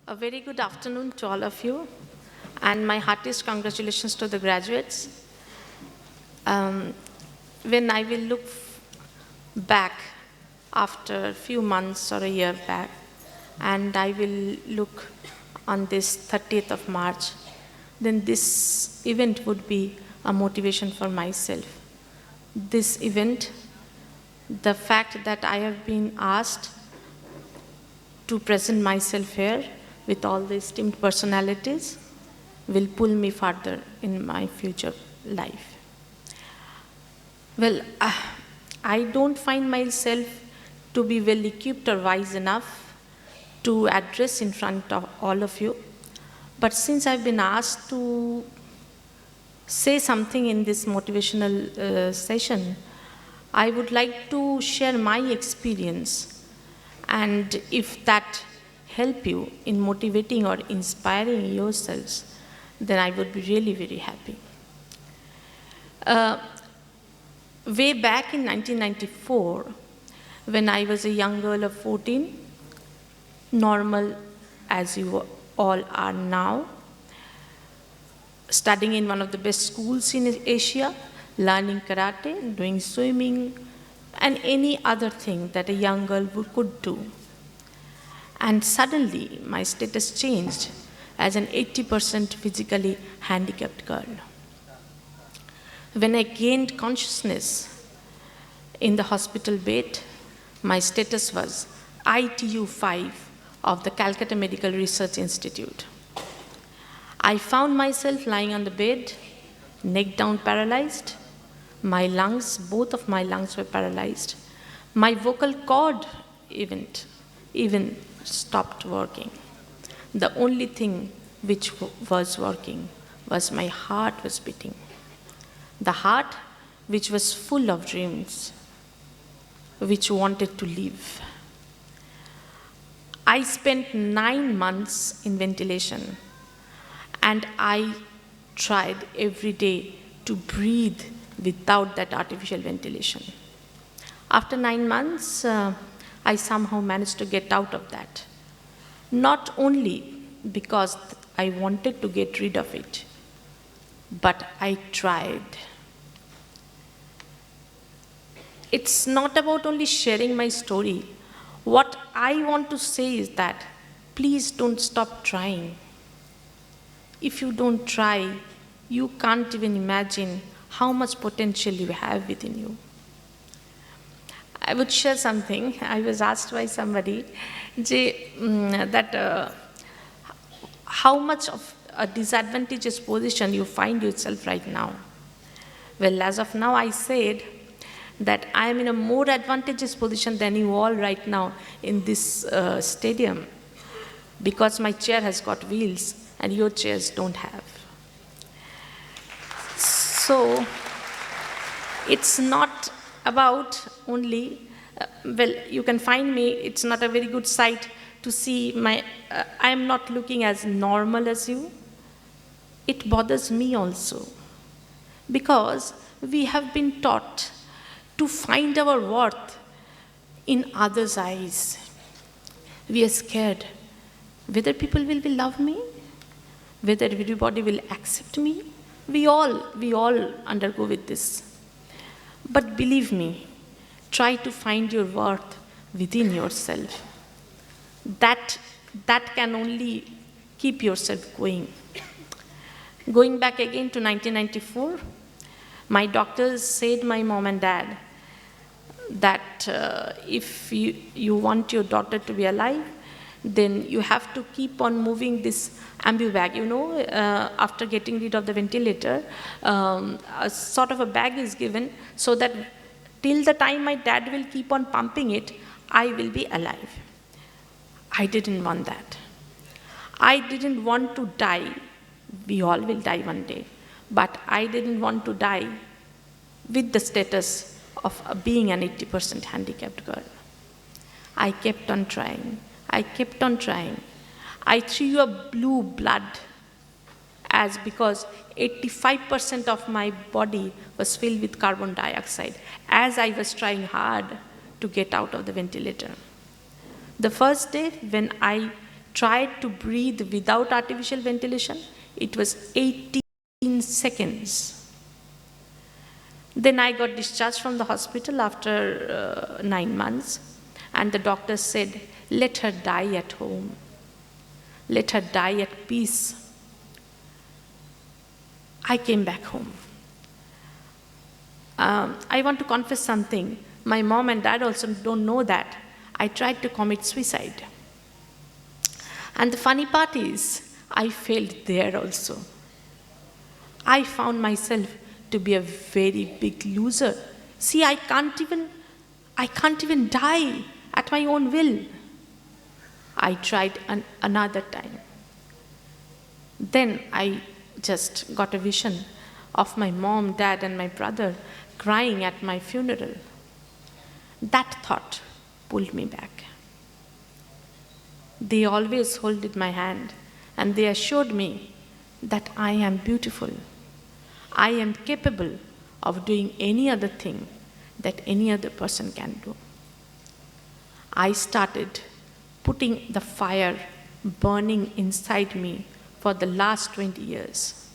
A very good afternoon to all of you, and my heartiest congratulations to the graduates. When I will look back after a few months or a year back, and I will look on this 30th of March, then this event would be a motivation for myself. This event, the fact that I have been asked to present myself here with all the esteemed personalities will pull me further in my future life. Well, I don't find myself to be well equipped or wise enough to address in front of all of you. But since I've been asked to say something in this motivational session, I would like to share my experience. And if that help you in motivating or inspiring yourselves, then I would be really very happy. Way back in 1994, when I was a young girl of 14, normal as you all are now, studying in one of the best schools in Asia, learning karate, doing swimming, and any other thing that a young girl could do. And suddenly, my status changed as an 80% physically handicapped girl. When I gained consciousness in the hospital bed, my status was ITU 5 of the Calcutta Medical Research Institute. I found myself lying on the bed, neck down paralyzed. My lungs, both of my lungs were paralyzed. My vocal cord even stopped working. The only thing which was working was my heart was beating. The heart which was full of dreams, which wanted to live. I spent 9 months in ventilation, and I tried every day to breathe without that artificial ventilation. After 9 months, I somehow managed to get out of that. Not only because I wanted to get rid of it, but I tried. It's not about only sharing my story. What I want to say is that please don't stop trying. If you don't try, you can't even imagine how much potential you have within you. I would share something. I was asked by somebody that how much of a disadvantageous position you find yourself right now. Well, as of now, I said that I am in a more advantageous position than you all right now in this stadium, because my chair has got wheels and your chairs don't have. So it's not about only, well, you can find me, it's not a very good sight to see I am not looking as normal as you. It bothers me also, because we have been taught to find our worth in others' eyes. We are scared whether people will love me, whether everybody will accept me. We all undergo with this. But believe me, try to find your worth within yourself. That can only keep yourself going. Going back again to 1994, my doctors said, my mom and dad, that if you want your daughter to be alive, then you have to keep on moving this ambu bag. After getting rid of the ventilator, a sort of a bag is given so that till the time my dad will keep on pumping it, I will be alive. I didn't want that. I didn't want to die. We all will die one day. But I didn't want to die with the status of being an 80% handicapped girl. I kept on trying. I kept on trying. I threw up blue blood because 85% of my body was filled with carbon dioxide as I was trying hard to get out of the ventilator. The first day when I tried to breathe without artificial ventilation, it was 18 seconds. Then I got discharged from the hospital after 9 months, and the doctor said, let her die at home. Let her die at peace. I came back home. I want to confess something. My mom and dad also don't know that I tried to commit suicide. And the funny part is, I failed there also. I found myself to be a very big loser. See, I can't even die at my own will. I tried another time. Then I just got a vision of my mom, dad, and my brother crying at my funeral. That thought pulled me back. They always held my hand, and they assured me that I am beautiful. I am capable of doing any other thing that any other person can do. I started putting the fire burning inside me for the last 20 years.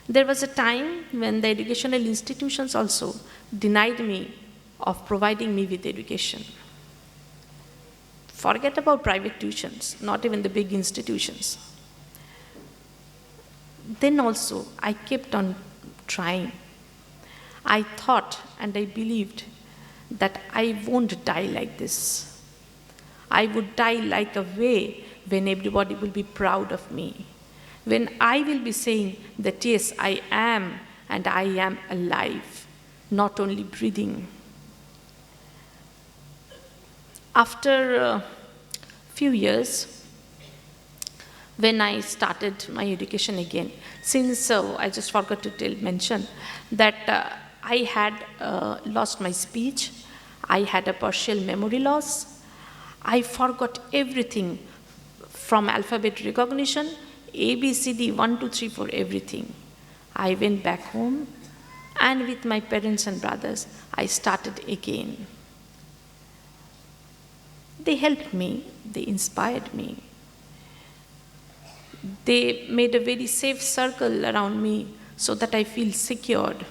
There was a time when the educational institutions also denied me of providing me with education. Forget about private tuitions, not even the big institutions. Then also, I kept on trying. I thought and I believed that I won't die like this. I would die like a way when everybody will be proud of me. When I will be saying that yes, I am and I am alive, not only breathing. After a few years, when I started my education again, since I just forgot to mention that I had lost my speech, I had a partial memory loss, I forgot everything from alphabet recognition, A, B, C, D, 1, 2, 3, 4, everything. I went back home, and with my parents and brothers, I started again. They helped me, they inspired me. They made a very safe circle around me so that I feel secured.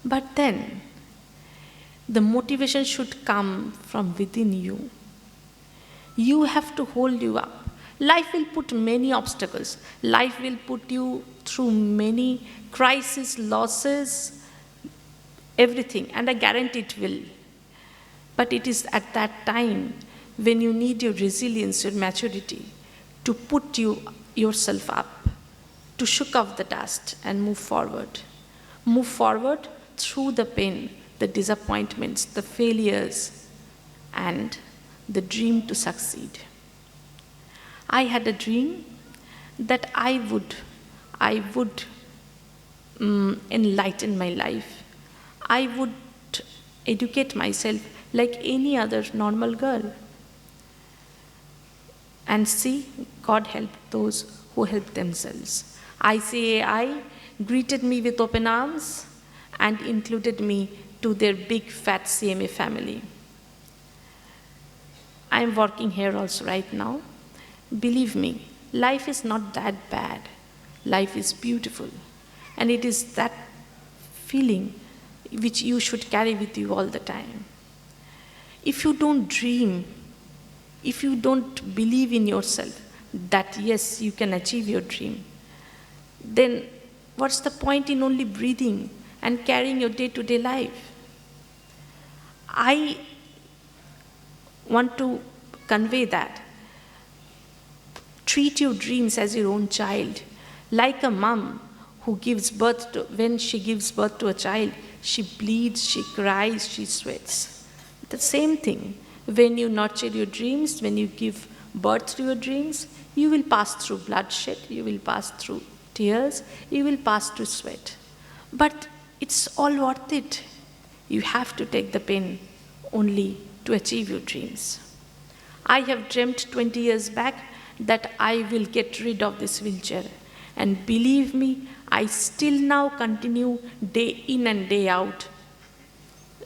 But then, the motivation should come from within you. You have to hold you up. Life will put many obstacles. Life will put you through many crises, losses, everything, and I guarantee it will. But it is at that time when you need your resilience, your maturity, to put yourself up, to shake off the dust and move forward. Move forward through the pain, the disappointments, the failures, and the dream to succeed. I had a dream that I would enlighten my life. I would educate myself like any other normal girl. And see, God helped those who help themselves. ICAI greeted me with open arms and included me to their big fat CMA family. I am working here also right now. Believe me, life is not that bad. Life is beautiful. And it is that feeling which you should carry with you all the time. If you don't dream, if you don't believe in yourself that yes, you can achieve your dream, then what's the point in only breathing and carrying your day-to-day life? I want to convey that. Treat your dreams as your own child. Like a mom who gives birth to, when she gives birth to a child, she bleeds, she cries, she sweats. The same thing. When you nurture your dreams, when you give birth to your dreams, you will pass through bloodshed, you will pass through tears, you will pass through sweat. But it's all worth it. You have to take the pain only to achieve your dreams. I have dreamt 20 years back that I will get rid of this wheelchair. And believe me, I still now continue day in and day out,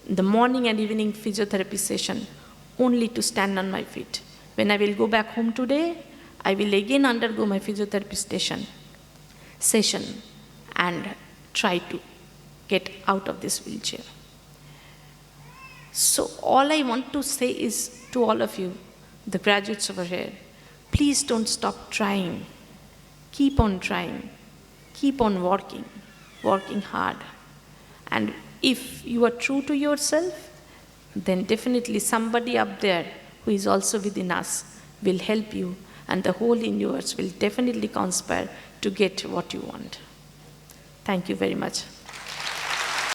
the morning and evening physiotherapy session, only to stand on my feet, When I will go back home today, I will again undergo my physiotherapy session and try to get out of this wheelchair. So all I want to say is to all of you, the graduates over here, please don't stop trying. Keep on trying. Keep on working hard. And if you are true to yourself, then definitely somebody up there who is also within us will help you, and the whole universe will definitely conspire to get what you want. Thank you very much.